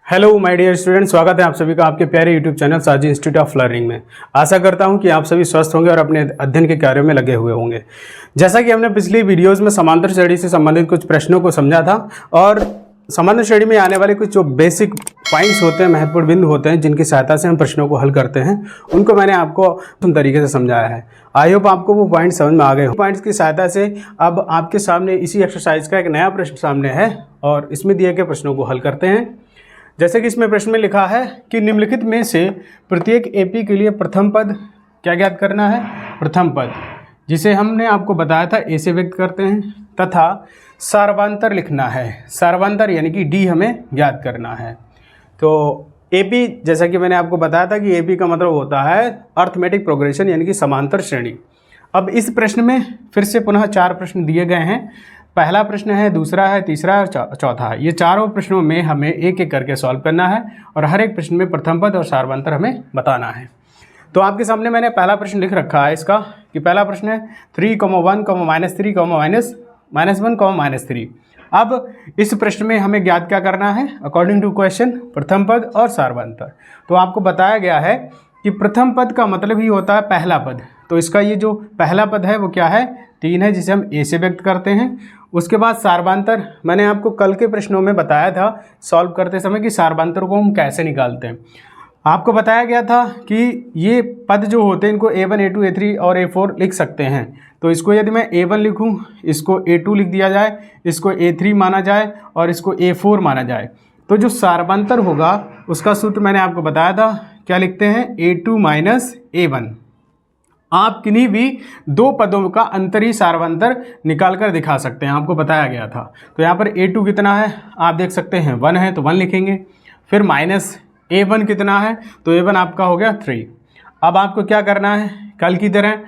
Hello my dear student, स्वागत है आप सभी का आपके प्यारे यूट्यूब चैनल साजी इंस्टीट्यूट ऑफ लर्निंग में। आशा करता हूं कि आप सभी स्वस्थ होंगे और अपने अध्ययन के कार्यों में लगे हुए होंगे। जैसा कि हमने पिछली वीडियोस में समांतर श्रेणी से संबंधित कुछ प्रश्नों को समझा था और समांतर श्रेणी में आने वाले कुछ जो बेसिक पॉइंट्स होते हैं, महत्वपूर्ण बिंदु होते हैं, जिनकी सहायता से हम प्रश्नों को हल करते हैं, उनको मैंने आपको सुंदर तरीके से समझाया है। आई होप आपको वो पॉइंट समझ में आ गए। पॉइंट्स की सहायता से अब आपके सामने इसी एक्सरसाइज का एक नया प्रश्न सामने है और इसमें दिए गए प्रश्नों को हल करते हैं। जैसे कि इसमें प्रश्न में लिखा है कि निम्नलिखित में से प्रत्येक एपी के लिए प्रथम पद क्या ज्ञात करना है? प्रथम पद, जिसे हमने आपको बताया था ए से व्यक्त करते हैं, तथा सार्वांतर लिखना है। सार्वांतर यानी कि डी हमें ज्ञात करना है। तो एपी, जैसा कि मैंने आपको बताया था कि एपी का मतलब होता है अर्थमेटिक प्रोग्रेशन यानी कि समांतर श्रेणी। अब इस प्रश्न में फिर से पुनः 4 प्रश्न दिए गए हैं। पहला प्रश्न है, दूसरा है, तीसरा है और चौथा है। ये चारों प्रश्नों में हमें एक एक करके सॉल्व करना है और हर एक प्रश्न में प्रथम पद और सार्वंतर हमें बताना है। तो आपके सामने मैंने पहला प्रश्न लिख रखा है इसका कि पहला प्रश्न है 3, 1, -3, -1, -3। अब इस प्रश्न में हमें ज्ञात क्या करना है? अकॉर्डिंग टू क्वेश्चन प्रथम पद और सार्वंतर। तो आपको बताया गया है कि प्रथम पद का मतलब ही होता है पहला पद। तो इसका ये जो पहला पद है वो क्या है? 3 है, जिसे हम ए से व्यक्त करते हैं। उसके बाद सार्वंतर, मैंने आपको कल के प्रश्नों में बताया था सॉल्व करते समय कि सार्वंतर को हम कैसे निकालते हैं। आपको बताया गया था कि ये पद जो होते हैं इनको A1, A2, A3 और A4 लिख सकते हैं। तो इसको यदि मैं A1 लिखूं, इसको A2 लिख दिया जाए, इसको A3 माना जाए और इसको A4 माना जाए, तो जो सार्वंतर होगा उसका सूत्र मैंने आपको बताया था। क्या लिखते हैं? A2 minus A1। आप किन्हीं भी 2 पदों का अंतर ही सार्वंतर निकाल कर दिखा सकते हैं, आपको बताया गया था। तो यहाँ पर A2 कितना है आप देख सकते हैं, 1 है तो 1 लिखेंगे। फिर माइनस A1 कितना है? तो A1 आपका हो गया 3। अब आपको क्या करना है? कल की तरह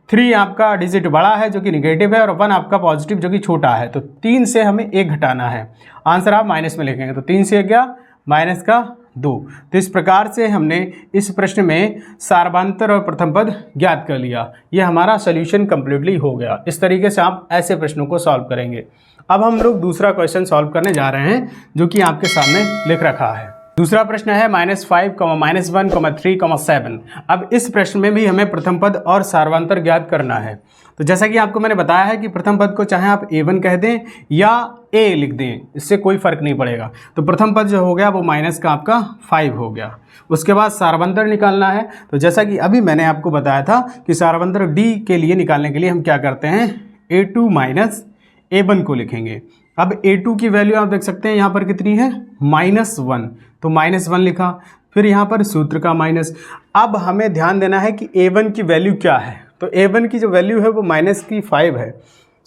3 आपका डिजिट बड़ा है जो कि निगेटिव है और 1 आपका पॉजिटिव जो कि छोटा है। तो 3 से हमें 1 घटाना है। आंसर आप माइनस में लिखेंगे। तो 3 से गया माइनस का 2। तो इस प्रकार से हमने इस प्रश्न में सार्वंतर और प्रथम पद ज्ञात कर लिया। ये हमारा सोल्यूशन कंप्लीटली हो गया। इस तरीके से आप ऐसे प्रश्नों को सॉल्व करेंगे। अब हम लोग दूसरा क्वेश्चन सॉल्व करने जा रहे हैं जो कि आपके सामने लिख रखा है। दूसरा प्रश्न है -5, -1, 3, 7। अब इस प्रश्न में भी हमें प्रथम पद और सार्वंतर ज्ञात करना है। तो जैसा कि आपको मैंने बताया है कि प्रथम पद को चाहे आप A1 कह दें या A लिख दें, इससे कोई फर्क नहीं पड़ेगा। तो प्रथम पद जो हो गया वो माइनस का आपका 5 हो गया। उसके बाद सार्वंतर निकालना है। तो जैसा कि अभी मैंने आपको बताया था कि सार्वंतर D के लिए निकालने के लिए हम क्या करते हैं? A2 माइनस A1 को लिखेंगे। अब A2 की वैल्यू आप देख सकते हैं यहाँ पर कितनी है? -1। तो -1 लिखा, फिर यहाँ पर सूत्र का माइनस। अब हमें ध्यान देना है कि A1 की वैल्यू क्या है। तो A1 की जो वैल्यू है वो -5 है।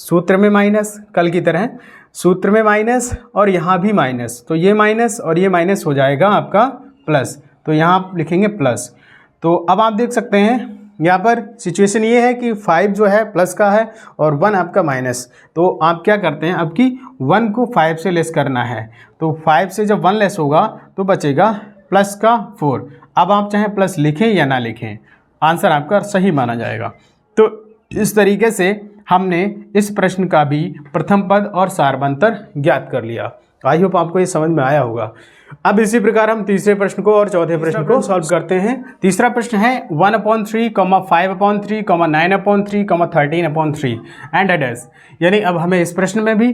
सूत्र में माइनस, कल की तरह सूत्र में माइनस और यहाँ भी माइनस। तो ये माइनस और ये माइनस हो जाएगा आपका प्लस। तो यहाँ आप लिखेंगे प्लस। तो अब आप देख सकते हैं यहाँ पर सिचुएशन ये है कि 5 जो है प्लस का है और 1 आपका माइनस। तो आप क्या करते हैं, अब कि 1 को 5 से लेस करना है। तो 5 से जब 1 लेस होगा तो बचेगा प्लस का 4। अब आप चाहे प्लस लिखें या ना लिखें, आंसर आपका सही माना जाएगा। तो इस तरीके से हमने इस प्रश्न का भी प्रथम पद और सार्वंतर ज्ञात कर लिया। आई होप आपको ये समझ में आया होगा। अब इसी प्रकार हम तीसरे प्रश्न को और चौथे प्रश्न को सॉल्व करते हैं। तीसरा प्रश्न है 1/3, 5/3, 9/3, 13/3 एंड अदर्स। यानी अब हमें इस प्रश्न में भी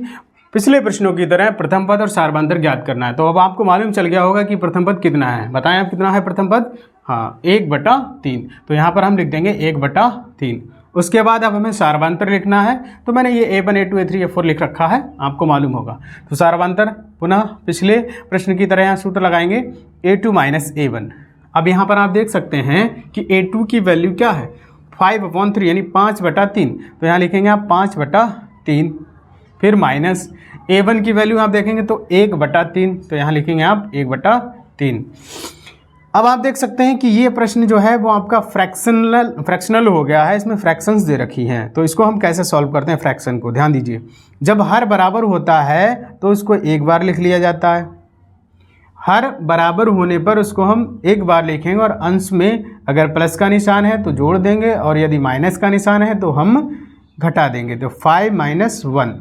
पिछले प्रश्नों की तरह प्रथम पद और सार्वंतर ज्ञात करना है। तो अब आपको मालूम चल गया होगा कि प्रथम पद कितना है। बताएं आप कितना है प्रथम पद? हाँ, 1/3। तो यहाँ पर हम लिख देंगे 1/3। उसके बाद अब हमें सार्वंतर लिखना है। तो मैंने ये A1, A2, A3, A4 लिख रखा है, आपको मालूम होगा। तो सार्वंतर पुनः पिछले प्रश्न की तरह यहाँ सूत्र लगाएंगे A2 माइनस A1। अब यहाँ पर आप देख सकते हैं कि A2 की वैल्यू क्या है? 5/3 यानी 5/3। तो यहाँ लिखेंगे आप 5/3। फिर माइनस A1 की वैल्यू आप देखेंगे तो 1/3। तो यहाँ लिखेंगे आप 1/3। अब आप देख सकते हैं कि ये प्रश्न जो है वो आपका फ्रैक्शनल हो गया है। इसमें फ्रैक्शंस दे रखी हैं। तो इसको हम कैसे सॉल्व करते हैं फ्रैक्शन को? ध्यान दीजिए, जब हर बराबर होता है तो उसको एक बार लिख लिया जाता है। हर बराबर होने पर उसको हम एक बार लिखेंगे और अंश में अगर प्लस का निशान है तो जोड़ देंगे और यदि माइनस का निशान है तो हम घटा देंगे। तो 5 - 1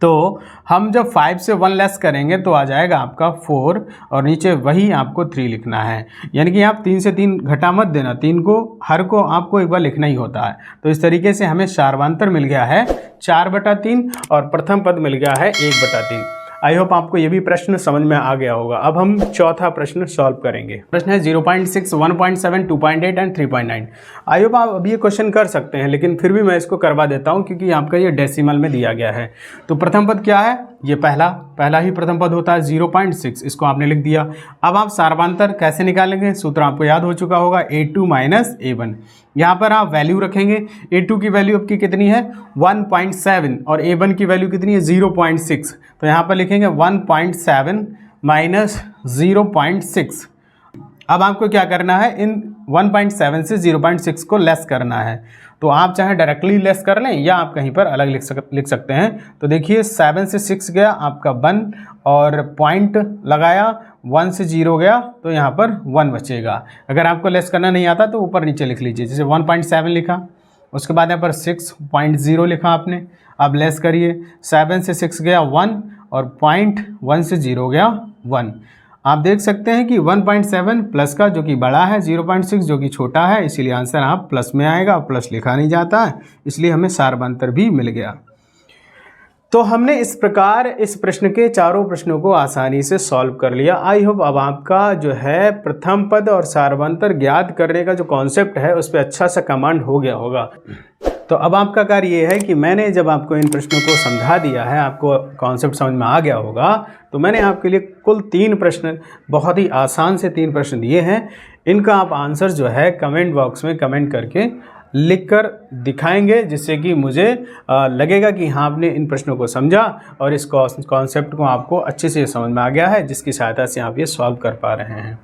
तो हम जब 5 से 1 लेस करेंगे तो आ जाएगा आपका 4 और नीचे वही आपको 3 लिखना है। यानी कि आप 3 से 3 घटा मत देना, 3 को हर को आपको एक बार लिखना ही होता है। तो इस तरीके से हमें सार्वधातुक मिल गया है 4/3 और प्रथम पद मिल गया है 1/3। आई होप आपको ये भी प्रश्न समझ में आ गया होगा। अब हम चौथा प्रश्न सॉल्व करेंगे। प्रश्न है 0.6, 1.7, 2.8 एंड 3.9। आई होप आप अभी ये क्वेश्चन कर सकते हैं, लेकिन फिर भी मैं इसको करवा देता हूँ क्योंकि आपका ये डेसिमल में दिया गया है। तो प्रथम पद क्या है? ये पहला ही प्रथम पद होता है 0.6, इसको आपने लिख दिया। अब आप सार्वधातुक कैसे निकालेंगे? सूत्र आपको याद हो चुका होगा, a2 माइनस a1। यहाँ पर आप वैल्यू रखेंगे। a2 की वैल्यू आपकी कितनी है? 1.7 और a1 की वैल्यू कितनी है? 0.6। तो यहाँ पर लिखेंगे 1.7 माइनस 0.6। अब आपको क्या करना है? इन 1.7 से 0.6 को लेस करना है। तो आप चाहे डायरेक्टली लेस कर लें या आप कहीं पर अलग लिख सकते हैं। तो देखिए 7 से 6 गया आपका 1 और पॉइंट लगाया, 1 से 0 गया तो यहाँ पर 1 बचेगा। अगर आपको लेस करना नहीं आता तो ऊपर नीचे लिख लीजिए। जैसे 1.7 लिखा, उसके बाद यहाँ पर 6.0 लिखा आपने। अब लेस करिए, 7 से 6 गया 1 और पॉइंट 1 से 0 गया 1। आप देख सकते हैं कि 1.7 प्लस का जो कि बड़ा है 0.6 जो कि छोटा है, इसीलिए आंसर आप प्लस में आएगा। प्लस लिखा नहीं जाता है, इसलिए हमें सार्वधातुक भी मिल गया। तो हमने इस प्रकार इस प्रश्न के चारों प्रश्नों को आसानी से सॉल्व कर लिया। आई होप अब आपका जो है प्रथम पद और सार्वधातुक ज्ञात करने का जो कॉन्सेप्ट है उस पर अच्छा सा कमांड हो गया होगा। तो अब आपका कार्य ये है कि मैंने जब आपको इन प्रश्नों को समझा दिया है, आपको कॉन्सेप्ट समझ में आ गया होगा, तो मैंने आपके लिए कुल 3 प्रश्न, बहुत ही आसान से 3 प्रश्न दिए हैं। इनका आप आंसर जो है कमेंट बॉक्स में कमेंट करके लिखकर दिखाएंगे, जिससे कि मुझे लगेगा कि हाँ आपने इन प्रश्नों को समझा और इस कॉन्सेप्ट को आपको अच्छे से समझ में आ गया है, जिसकी सहायता से आप ये सॉल्व कर पा रहे हैं।